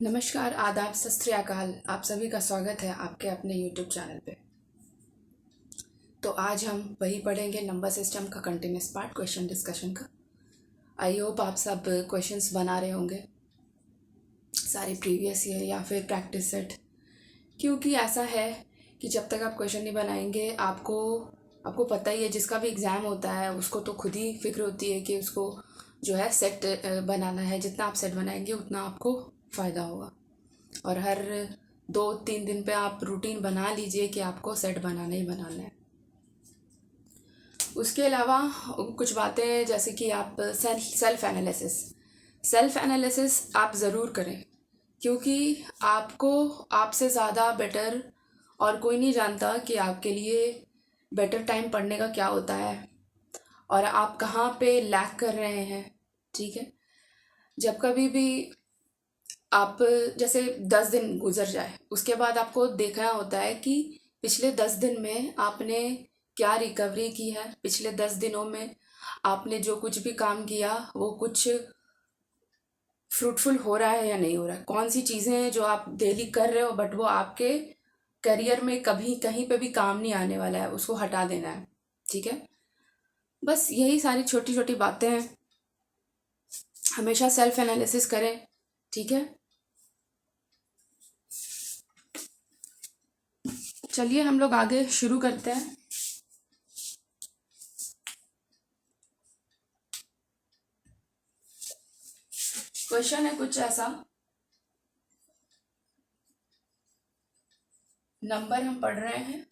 नमस्कार, आदाब, सत श्री अकाल। आप सभी का स्वागत है आपके अपने यूट्यूब चैनल पे। तो आज हम वही पढ़ेंगे नंबर सिस्टम का कंटिन्यूस पार्ट क्वेश्चन डिस्कशन का। आई होप आप सब क्वेश्चंस बना रहे होंगे सारे प्रीवियस ईयर या फिर प्रैक्टिस सेट, क्योंकि ऐसा है कि जब तक आप क्वेश्चन नहीं बनाएंगे आपको पता ही है, जिसका भी एग्ज़ाम होता है उसको तो खुद ही फिक्र होती है कि उसको जो है सेट बनाना है। जितना आप सेट बनाएंगे उतना आपको फ़ायदा होगा। और हर 2-3 दिन पे आप रूटीन बना लीजिए कि आपको सेट बनाना ही बनाना है। उसके अलावा कुछ बातें जैसे कि आप सेल्फ एनालिसिस आप ज़रूर करें, क्योंकि आपको आपसे ज़्यादा बेटर और कोई नहीं जानता कि आपके लिए बेटर टाइम पढ़ने का क्या होता है और आप कहाँ पे लैग कर रहे हैं। ठीक है, जब कभी भी आप जैसे 10 दिन गुजर जाए उसके बाद आपको देखना होता है कि पिछले 10 दिन में आपने क्या रिकवरी की है, पिछले 10 दिनों में आपने जो कुछ भी काम किया वो कुछ फ्रूटफुल हो रहा है या नहीं हो रहा है। कौन सी चीज़ें हैं जो आप डेली कर रहे हो बट वो आपके करियर में कभी कहीं पे भी काम नहीं आने वाला है, उसको हटा देना है। ठीक है, बस यही सारी छोटी छोटी बातें हैं। हमेशा सेल्फ एनालिसिस करें। ठीक है, चलिए हम लोग आगे शुरू करते हैं। क्वेश्चन है कुछ ऐसा, नंबर हम पढ़ रहे हैं,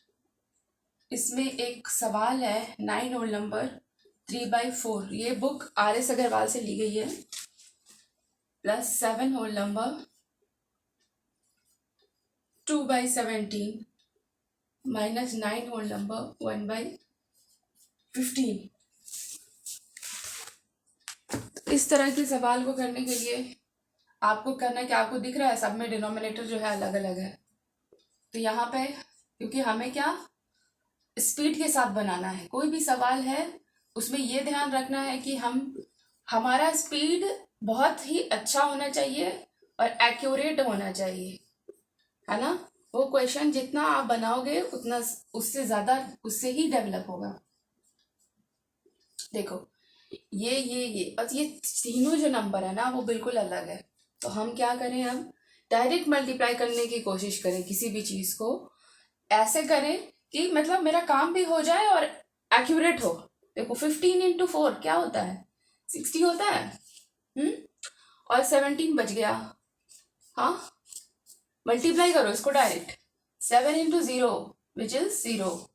इसमें एक सवाल है 9 होल नंबर 3/4। ये बुक RS अग्रवाल से ली गई है। Plus 7 whole number 2/17 minus 9 whole number 1/15। इस तरह के सवाल को करने के लिए आपको करना है कि आपको दिख रहा है सब में डिनोमिनेटर जो है अलग अलग है। तो यहाँ पे क्योंकि हमें क्या स्पीड के साथ बनाना है, कोई भी सवाल है उसमें ये ध्यान रखना है कि हमारा स्पीड बहुत ही अच्छा होना चाहिए और एक्यूरेट होना चाहिए, है ना। वो क्वेश्चन जितना आप बनाओगे उतना उससे ज़्यादा उससे ही डेवलप होगा। देखो ये और ये तीनों जो नंबर है ना वो बिल्कुल अलग है। तो हम क्या करें, हम डायरेक्ट मल्टीप्लाई करने की कोशिश करें, किसी भी चीज़ को ऐसे करें कि मतलब मेरा काम भी हो जाए और एक्यूरेट हो। देखो 15 × 4 क्या होता है, 60 होता है। हम्म, और 17 बच गया। हाँ, मल्टीप्लाई करो इसको डायरेक्ट। 7 × 0 which is 0।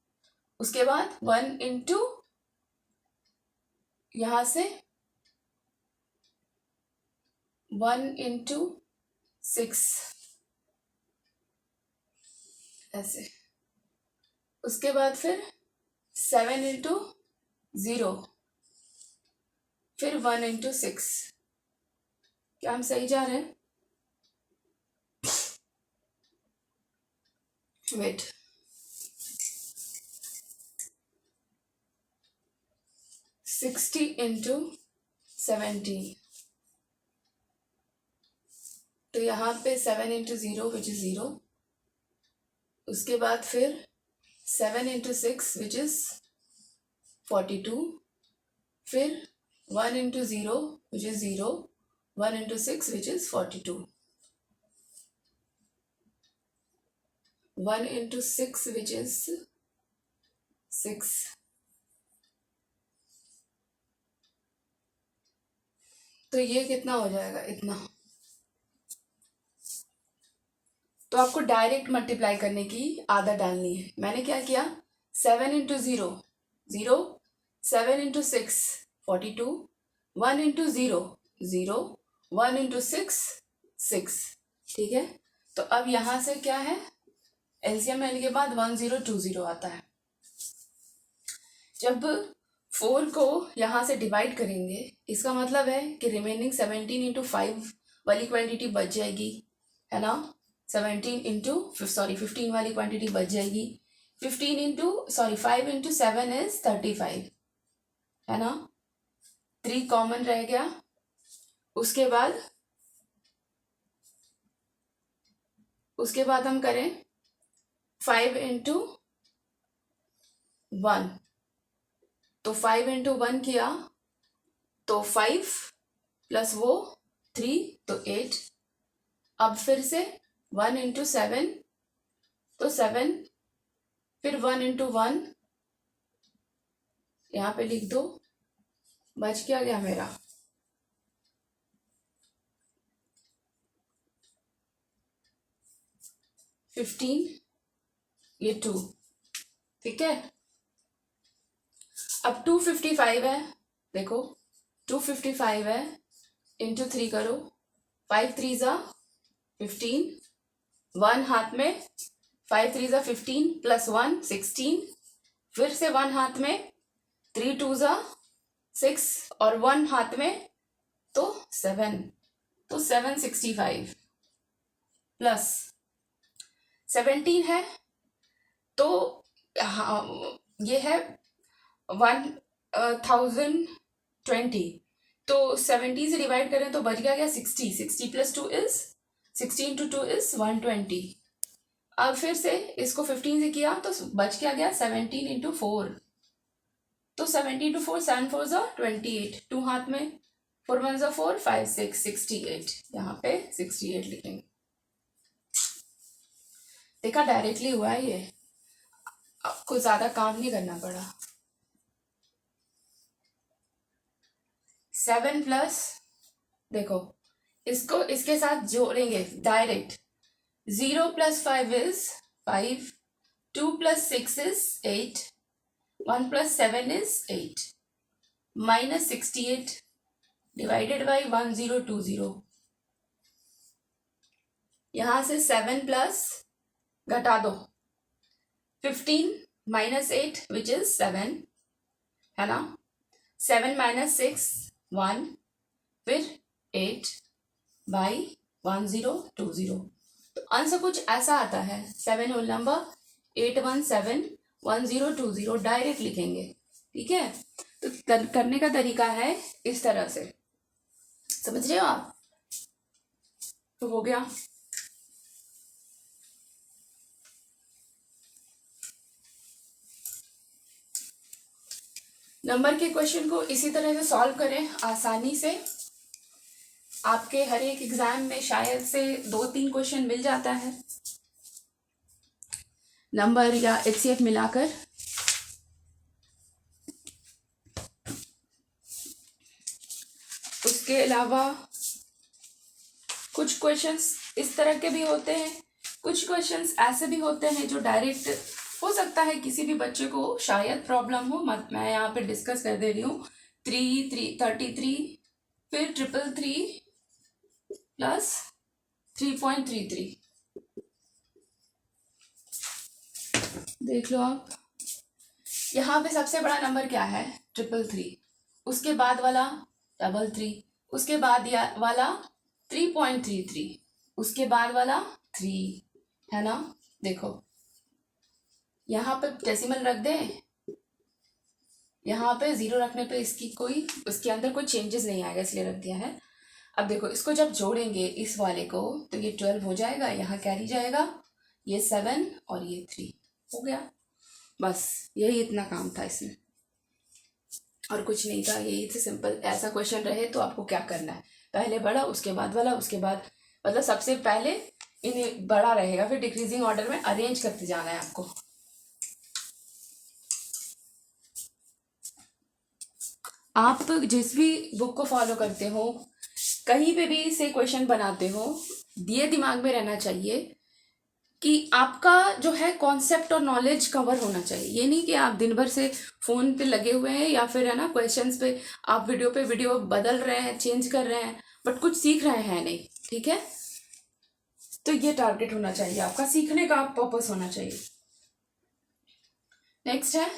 उसके बाद 1 × यहाँ से 1 × 6 ऐसे। उसके बाद फिर 7 × 0, फिर 1 × 6। क्या हम सही जा रहे हैं? वेट, 60 × 17। तो यहाँ पे 7 × 0 विच इज 0। उसके बाद फिर 7 × 6 विच इज 42। फिर 1 × 0 which is 0, 1 × 6 which is 42, 1 × 6 which is 6। तो ये कितना हो जाएगा, इतना। तो आपको डायरेक्ट मल्टीप्लाई करने की आदत डालनी है। मैंने क्या किया, 7 × 0 0, 7 × 6 42, 1 × 0 0, 1 × 6 6। ठीक है, तो अब यहाँ से क्या है, एलसीएम लेने के बाद 1020 आता है। जब 4 को यहाँ से डिवाइड करेंगे इसका मतलब है कि रिमेनिंग 17 × 5 वाली क्वांटिटी बच जाएगी, है ना। 15 वाली क्वांटिटी बच जाएगी। 5 × 7 इज 35, है ना। 3 कॉमन रह गया। उसके बाद उसके बाद हम करें 5 इंटू 1, तो 5 इंटू 1 किया तो 5 प्लस वो 3 तो 8। अब फिर से 1 इंटू 7 तो 7, फिर 1 इंटू 1 यहाँ पे लिख दो, बच क्या गया मेरा 15, ये 2, ठीक है। अब 255 है, देखो 255 है, इंटू 3 करो, 5 3 ज़ा 15, 1 हाथ में, 5 3 ज़ा 15 प्लस 1 16, फिर से 1 हाथ में, 3 2 ज़ा 6 और 1 हाथ में तो 7, तो 765 प्लस 17 है, तो हाँ ये है 1020, तो 70 से डिवाइड करें तो बच गया 60, 60 प्लस 2 इज 60 इंटू 2 इज 120। अब फिर से इसको 15 से किया तो बच क्या 17 इंटू 4, तो 70 इंटू 4, 7 4 ज़ा 28, 2 हाथ में, 4 1 ज़ा 4, 5 6 68, यहाँ पे 68 लिखेंगे। देखा डायरेक्टली हुआ है ये, आपको ज़्यादा काम नहीं करना पड़ा। 7 प्लस, देखो इसको इसके साथ जोड़ेंगे direct, 0 plus 5 is 5, 2 plus 6 is 8, 1 plus 7 is 8, minus 68 divided by 1020। यहां से 7 प्लस घटा दो, 15 माइनस 8 विच इज 7, है ना, 7 माइनस 6 1, फिर 8 बाई 1020। तो आंसर कुछ ऐसा आता है, 7 होल नंबर 8171020 डायरेक्ट लिखेंगे, ठीक है। तो करने का तरीका है इस तरह से, समझ रहे हो आप, तो हो गया। नंबर के क्वेश्चन को इसी तरह से सॉल्व करें आसानी से, आपके हर एक एग्जाम में शायद से 2-3 क्वेश्चन मिल जाता है नंबर या HCF मिलाकर। उसके अलावा कुछ क्वेश्चंस इस तरह के भी होते हैं, कुछ क्वेश्चंस ऐसे भी होते हैं जो डायरेक्ट हो सकता है किसी भी बच्चे को शायद प्रॉब्लम हो, मत मैं यहाँ पे डिस्कस कर दे रही हूँ। 33, फिर 333 प्लस 3.33, देख लो आप। यहाँ पे सबसे बड़ा नंबर क्या है 333, उसके बाद वाला 33, उसके बाद वाला 3.33, उसके बाद वाला 3, है ना। देखो यहाँ पे डेसिमल रख दें, यहाँ पे 0 रखने पे इसकी कोई, उसके अंदर कोई चेंजेस नहीं आएगा, इसलिए रख दिया है। अब देखो इसको जब जोड़ेंगे इस वाले को तो ये 12 हो जाएगा, यहाँ कैरी जाएगा, ये 7 और ये 3 हो गया। बस यही इतना काम था इसमें, और कुछ नहीं था, यही थे सिंपल। ऐसा क्वेश्चन रहे तो आपको क्या करना है, पहले बड़ा उसके बाद वाला, उसके बाद मतलब सबसे पहले इन्हें बड़ा रहेगा, फिर डिक्रीजिंग ऑर्डर में अरेंज करते जाना है आपको। आप जिस भी बुक को फॉलो करते हो, कहीं पे भी से क्वेश्चन बनाते हो, ये दिमाग में रहना चाहिए कि आपका जो है कॉन्सेप्ट और नॉलेज कवर होना चाहिए। ये नहीं कि आप दिन भर से फोन पे लगे हुए हैं या फिर है ना क्वेश्चंस पे आप वीडियो पे वीडियो बदल रहे हैं, चेंज कर रहे हैं, बट कुछ सीख रहे हैं नहीं, ठीक है। तो ये टारगेट होना चाहिए आपका, सीखने का पर्पस होना चाहिए। नेक्स्ट है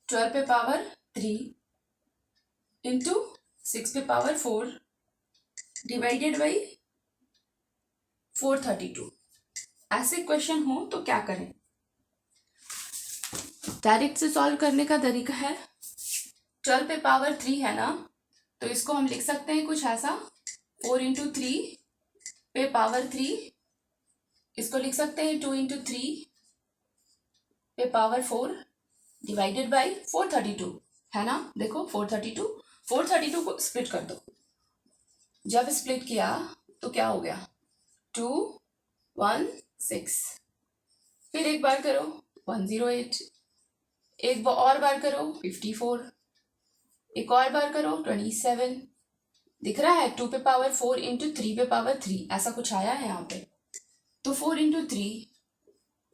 12 पे पावर 3 इंटू 6 पे पावर 4 डिवाइडेड बाई 432। ऐसे क्वेश्चन हो तो क्या करें, डायरेक्ट से सॉल्व करने का तरीका है, 12 पे पावर 3 है ना, तो इसको हम लिख सकते हैं कुछ ऐसा, 4 इंटू 3 पे पावर 3 इसको लिख सकते हैं 2 × 3 पे पावर 4 डिवाइडेड बाई 432, है ना। देखो 432 को स्प्लिट कर दो। जब स्प्लिट किया तो क्या हो गया 2 1 6। फिर एक बार करो 108, एक और बार करो 54, एक और बार करो 27। दिख रहा है 2 पे पावर 4 × 3 पे पावर 3 ऐसा कुछ आया है यहाँ पे। तो 4 × 3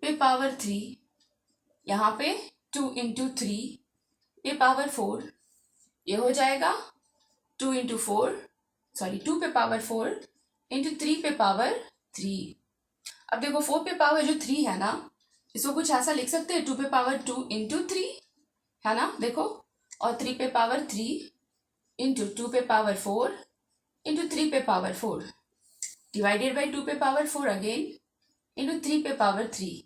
पे पावर 3, यहाँ पे 2 × 3 पे पावर 4, ये हो जाएगा 2 पे पावर 4 × 3 पे पावर 3। अब देखो 4 पे पावर जो 3 है ना, इसको कुछ ऐसा लिख सकते हैं 2 पे पावर 2 × 3, है ना। देखो, और 3 पे पावर 3 × 2 पे पावर 4 × 3 पे पावर 4 डिवाइडेड बाई 2 पे पावर 4 अगेन × 3 पे पावर 3।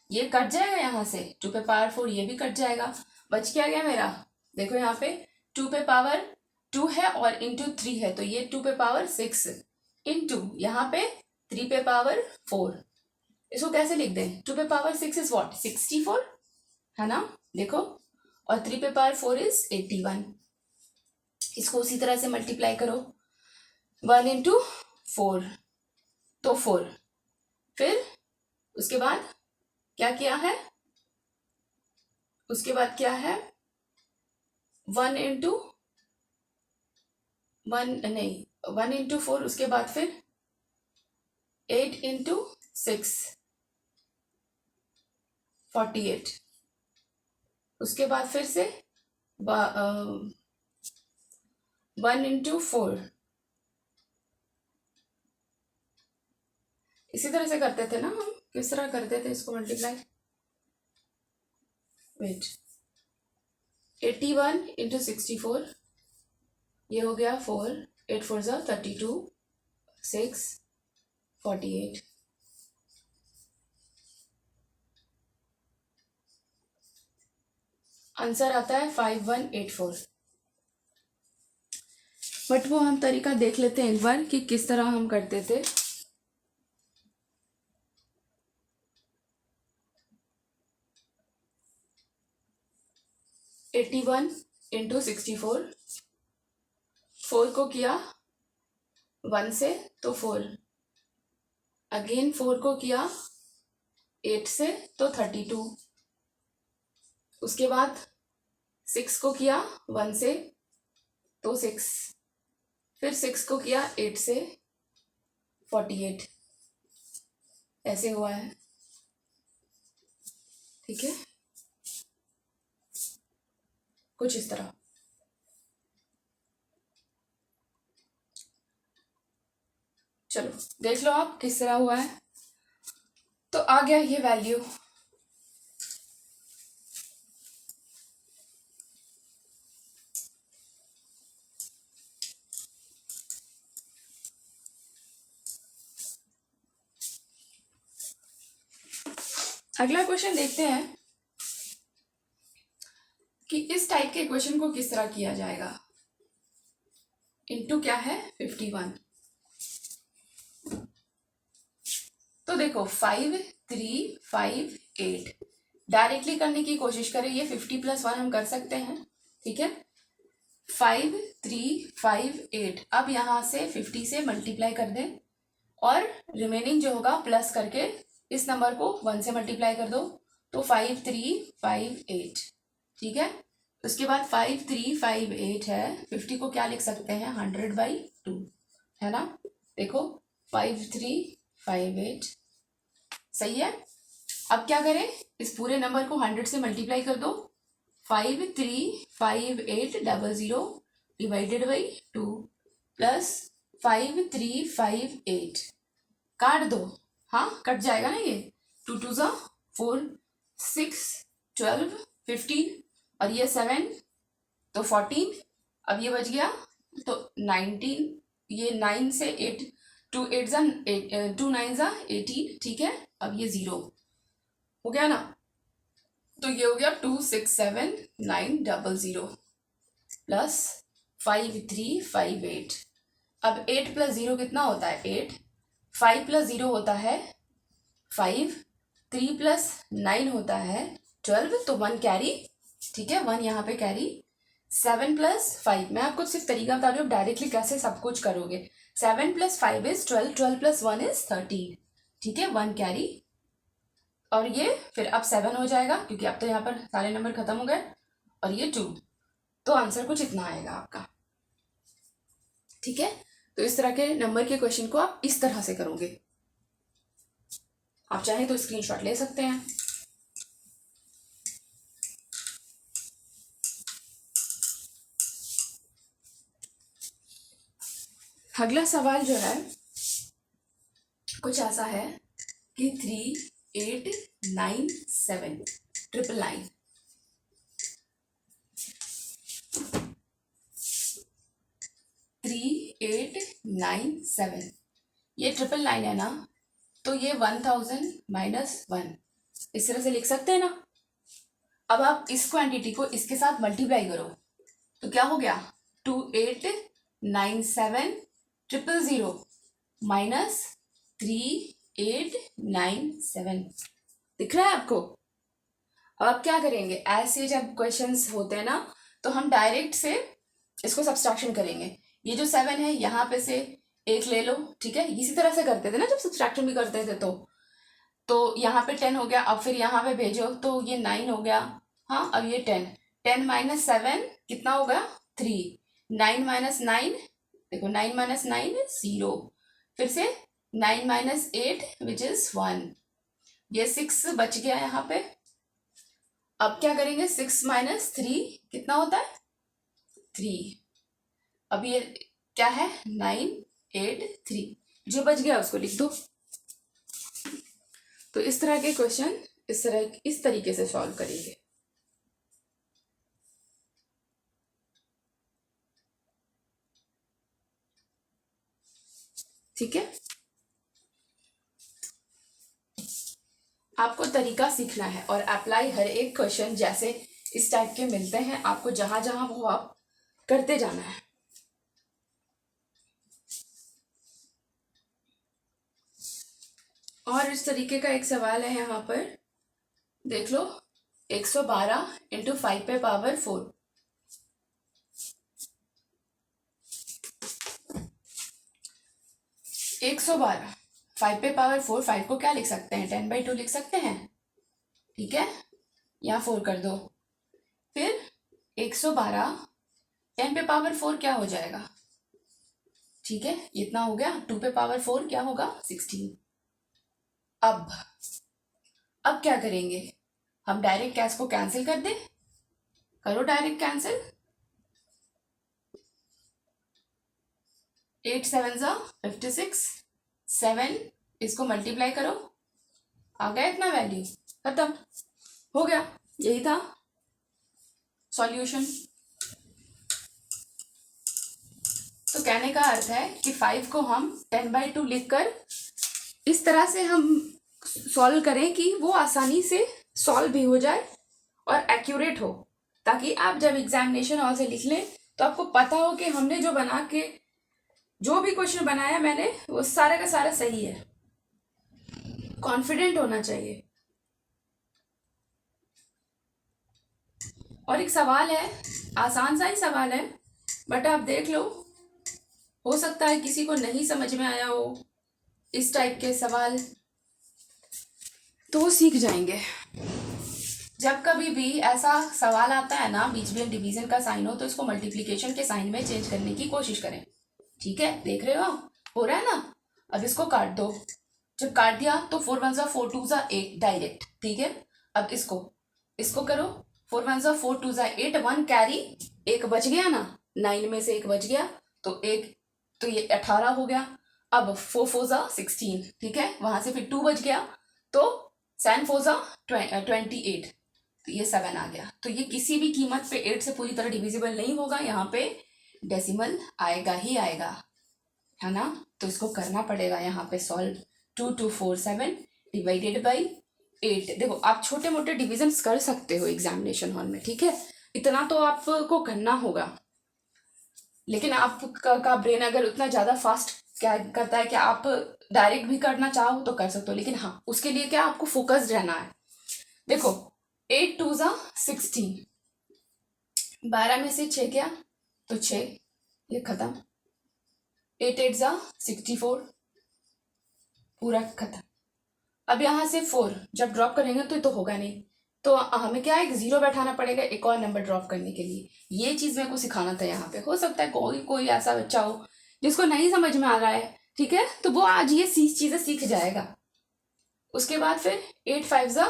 ये कट जाएगा यहाँ से, 2 पे पावर 4 ये भी कट जाएगा। बच क्या गया मेरा, देखो यहाँ पे 2 पे पावर 2 है और × 3 है, तो ये 2 पे पावर 6 × यहाँ पे 3 पे पावर 4। इसको कैसे लिख दें, 2 पे पावर 6 इज व्हाट 64, है ना। देखो, और 3 पे पावर 4 इज 81। इसको उसी तरह से मल्टीप्लाई करो 1 × 4 तो 4। फिर उसके बाद क्या किया है, उसके बाद क्या है 1 × 4, उसके बाद फिर 8 × 6 48, उसके बाद फिर से 1 × 4। इसी तरह से करते थे ना हम, किस तरह करते थे इसको मल्टीप्लाई, वेट 81 × 64, ये हो गया 4, 8 4 ज़ा 32, 6 48। आंसर आता है 5184। बट वो हम तरीका देख लेते हैं एक बार कि किस तरह हम करते थे। एटी 1 × 64, 4 को किया 1 से तो 4, अगेन 4 को किया 8 से तो 32, उसके बाद 6 को किया 1 से तो 6, फिर 6 को किया 8 से 48, ऐसे हुआ है। ठीक है, कुछ इस तरह। चलो देख लो आप किस तरह हुआ है। तो आ गया ये वैल्यू, अगला क्वेश्चन देखते हैं कि इस टाइप के क्वेश्चन को किस तरह किया जाएगा। इनटू क्या है 51, तो देखो 5 3 5 8 डायरेक्टली करने की कोशिश करें, ये 50 + 1 हम कर सकते हैं। ठीक है, 5 3 5 8, अब यहाँ से 50 से मल्टीप्लाई कर दें और रिमेनिंग जो होगा प्लस करके इस नंबर को 1 से मल्टीप्लाई कर दो, तो 5 3 5 8। ठीक है, उसके बाद 5 3 5 8 है, 50 को क्या लिख सकते हैं 100/2, है ना। देखो 5 3 5 8 सही है। अब क्या करें, इस पूरे नंबर को 100 से मल्टीप्लाई कर दो, 5 3 5 8 00 डिवाइडेड बाई 2 प्लस 5 3 5 8, काट दो, हाँ कट जाएगा ना ये, 2 2 ज़ा 4 6 12 15 और ये 7 तो 14, अब ये बच गया तो 19, ये 9 से 8 2 8 ज़ा 2 9 ज़ा 18। ठीक है, अब ये 0 हो गया ना, तो ये हो गया 2 6 7 9 00 प्लस 5 3 5 8। अब 8 + 0 कितना होता है 8, 5 + 0 होता है 5, 3 प्लस 9 होता है 12, तो 1 कैरी, ठीक है, 1 यहाँ पे कैरी। 7 प्लस 5, मैं आपको सिर्फ तरीका बता रही हूँ डायरेक्टली कैसे सब कुछ करोगे। 7 प्लस 5 इज 12, 12 प्लस 1 इज 13, ठीक है, 1 कैरी। और ये फिर अब 7 हो जाएगा क्योंकि अब तो यहाँ पर सारे नंबर खत्म हो गए, और ये 2, तो आंसर कुछ इतना आएगा आपका, ठीक है। तो इस तरह के नंबर के क्वेश्चन को आप इस तरह से करोगे। आप चाहें तो स्क्रीनशॉट ले सकते हैं। अगला सवाल जो है कुछ ऐसा है कि 3897 999 3897, ये 999 है ना, तो ये 1000 माइनस 1 इस तरह से लिख सकते हैं ना। अब आप इस क्वांटिटी को इसके साथ मल्टीप्लाई करो तो क्या हो गया, 2897 000 माइनस 3897, दिख रहा है आपको। अब आप क्या करेंगे, ऐसे जब क्वेश्चंस होते हैं ना तो हम डायरेक्ट से इसको सब्सट्रैक्शन करेंगे। ये जो 7 है यहाँ पे से एक ले लो, ठीक है, इसी तरह से करते थे ना जब सब्सट्रैक्शन भी करते थे। तो यहाँ पे 10 हो गया, अब फिर यहाँ पे भेजो तो ये 9 हो गया। हाँ, अब ये 10 माइनस 7 कितना होगा, 3, 9 माइनस 9, देखो 9 माइनस 9 0, फिर से 9 माइनस 8 विच इज 1, ये 6 बच गया यहाँ पे। अब क्या करेंगे, 6 माइनस 3 कितना होता है, 3। अब ये क्या है, 983, जो बच गया उसको लिख दो। तो इस तरह के क्वेश्चन इस तरीके से सॉल्व करेंगे। ठीक है, आपको तरीका सीखना है और अप्लाई हर एक क्वेश्चन जैसे इस टाइप के मिलते हैं आपको जहां जहां वो आप करते जाना है। और इस तरीके का एक सवाल है यहाँ पर, देख लो, 112 इंटू 5 पे पावर 4, एक 112 5 पे पावर 4, 5 को क्या लिख सकते हैं, 10/2 लिख सकते हैं, ठीक है, यहाँ 4 कर दो। फिर 112 10 पे पावर 4 क्या हो जाएगा, ठीक है, इतना हो गया। 2 पे पावर 4 क्या होगा, 16। अब क्या करेंगे, हम डायरेक्ट कैश को कैंसिल कर दें, करो डायरेक्ट कैंसिल। 8 7 ज़ा 56, 7 इसको मल्टीप्लाई करो, आ गया इतना वैल्यू, खत्म हो गया, यही था सॉल्यूशन। तो कहने का अर्थ है कि 5 को हम 10/2 लिखकर इस तरह से हम सॉल्व करें कि वो आसानी से सॉल्व भी हो जाए और एक्यूरेट हो, ताकि आप जब एग्जामिनेशन हॉल से लिख लें तो आपको पता हो कि हमने जो बना के जो भी क्वेश्चन बनाया मैंने वो सारा का सारा सही है। कॉन्फिडेंट होना चाहिए। और एक सवाल है, आसान सा ही सवाल है, बट आप देख लो, हो सकता है किसी को नहीं समझ में आया हो इस टाइप के सवाल, तो वो सीख जाएंगे। जब कभी भी ऐसा सवाल आता है ना, बीच में डिवीजन का साइन हो, तो इसको मल्टीप्लिकेशन के साइन में चेंज करने की कोशिश करें, ठीक है, देख रहे हो रहा है ना। अब इसको काट दो, जब काट दिया तो 4 1 ज़ा 4 2 ज़ा 8 डायरेक्ट, ठीक है। अब इसको करो, 4 1 ज़ा 4 2 ज़ा 8, 1 कैरी, एक बच गया ना, 9 में से एक बच गया, तो ये 18 हो गया। अब 4 4 ज़ा 16, ठीक है, वहां से फिर 2 बच गया, तो 7 4 ज़ा 28, तो ये 7 आ गया। तो ये किसी भी कीमत पे 8 से पूरी तरह डिविजिबल नहीं होगा, यहाँ पे डेसिमल आएगा ही आएगा, है ना। तो इसको करना पड़ेगा यहाँ पे सॉल्व। 2247 divided by 8। देखो आप छोटे मोटे डिविजन्स कर सकते हो एग्जामिनेशन हॉल में, ठीक है, इतना तो आपको करना होगा, लेकिन आपका ब्रेन अगर उतना ज़्यादा फास्ट क्या करता है कि आप डायरेक्ट भी करना चाहो तो कर सकते हो, लेकिन हाँ उसके लिए क्या आपको फोकस्ड रहना है। देखो 8 2 ज़ा 16, 12 में से 6 गया तो 6, ये खत्म। 8 8 ज़ा 64, पूरा खत्म। अब यहाँ से 4 जब ड्रॉप करेंगे तो ये तो होगा नहीं, तो हमें क्या है, एक 0 बैठाना पड़ेगा एक और नंबर ड्रॉप करने के लिए। ये चीज़ मेरे को सिखाना था यहाँ पे। हो सकता है कोई कोई ऐसा बच्चा हो जिसको नहीं समझ में आ रहा है, ठीक है, तो वो आज ये चीज़ें सीख जाएगा। उसके बाद फिर 8 5 ज़ा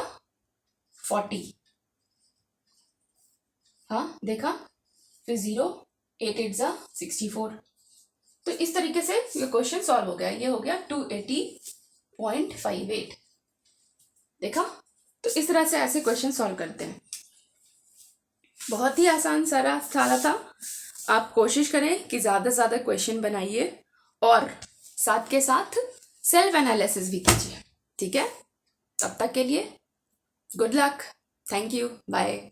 40, हाँ देखा, फिर 0, 8 8 ज़ा 64। तो इस तरीके से ये क्वेश्चन सॉल्व हो गया। ये हो गया 280.58, देखा। तो इस तरह से ऐसे क्वेश्चन सॉल्व करते हैं। बहुत ही आसान सारा था। आप कोशिश करें कि ज़्यादा से ज़्यादा क्वेश्चन बनाइए और साथ के साथ सेल्फ एनालिसिस भी कीजिए, ठीक है। तब तक के लिए good luck, thank you, bye.